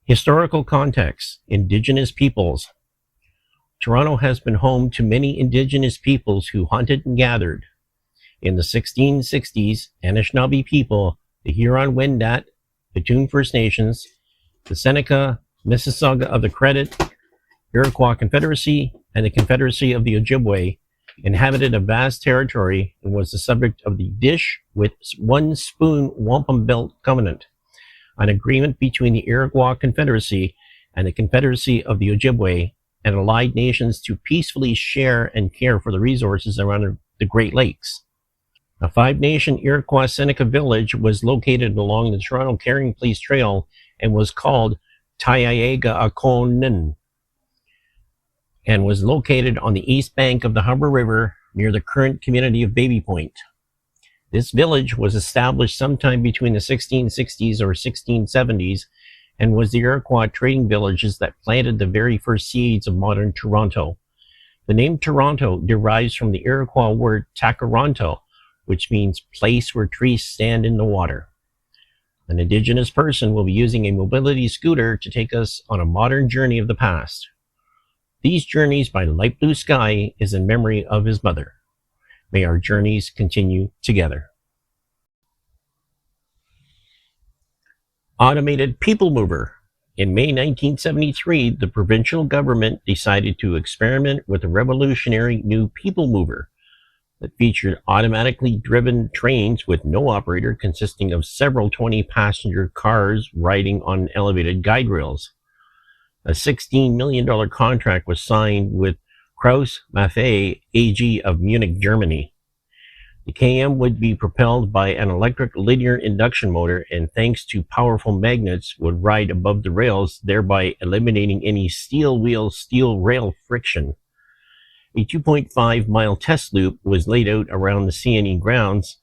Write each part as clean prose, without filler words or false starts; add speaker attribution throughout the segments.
Speaker 1: Historical context: Indigenous peoples. Toronto has been home to many Indigenous peoples who hunted and gathered. In the 1660s, Anishinaabe people, the Huron-Wendat, the Toon First Nations, the Seneca, Mississauga of the Credit, Iroquois Confederacy, and the Confederacy of the Ojibwe inhabited a vast territory and was the subject of the Dish with One Spoon Wampum Belt Covenant, an agreement between the Iroquois Confederacy and the Confederacy of the Ojibwe and allied nations to peacefully share and care for the resources around the Great Lakes. A five-nation Iroquois Seneca village was located along the Toronto Carrying Place Trail and was called Tiohtià:ke-Ohnen, and was located on the east bank of the Humber River near the current community of Baby Point. This village was established sometime between the 1660s or 1670s and was the Iroquois trading villages that planted the very first seeds of modern Toronto. The name Toronto derives from the Iroquois word Takaronto, which means place where trees stand in the water. An Indigenous person will be using a mobility scooter to take us on a modern journey of the past. These journeys by Light Blue Sky is in memory of his mother. May our journeys continue together. Automated People Mover. In May 1973, the provincial government decided to experiment with a revolutionary new people mover that featured automatically driven trains with no operator, consisting of several 20-passenger cars riding on elevated guide rails. A $16 million contract was signed with Krauss Maffei AG of Munich, Germany. The KM would be propelled by an electric linear induction motor and, thanks to powerful magnets, would ride above the rails, thereby eliminating any steel wheel, steel rail friction. A 2.5-mile test loop was laid out around the CNE grounds,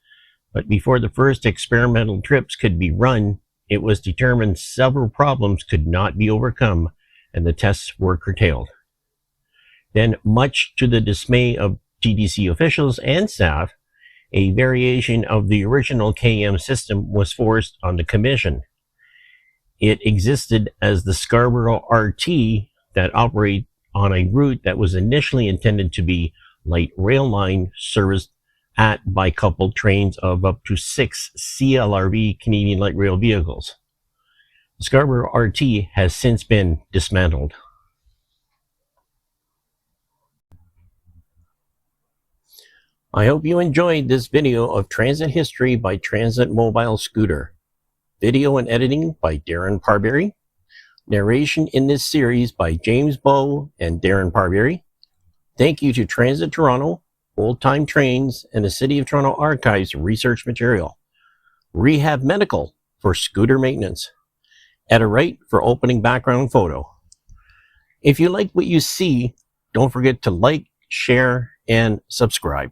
Speaker 1: but before the first experimental trips could be run, it was determined several problems could not be overcome, and the tests were curtailed. Then, much to the dismay of TTC officials and staff, a variation of the original KM system was forced on the commission. It existed as the Scarborough RT that operated on a route that was initially intended to be light rail line serviced at bi-coupled trains of up to 6 CLRV Canadian light rail vehicles. The Scarborough RT has since been dismantled. I hope you enjoyed this video of transit history by Transit Mobile Scooter. Video and editing by Darren Parberry. Narration in this series by James Bowe and Darren Parberry. Thank you to Transit Toronto, Old Time Trains, and the City of Toronto Archives research material. Rehab Medical for scooter maintenance. Etta-Wright for opening background photo. If you like what you see, don't forget to like, share, and subscribe.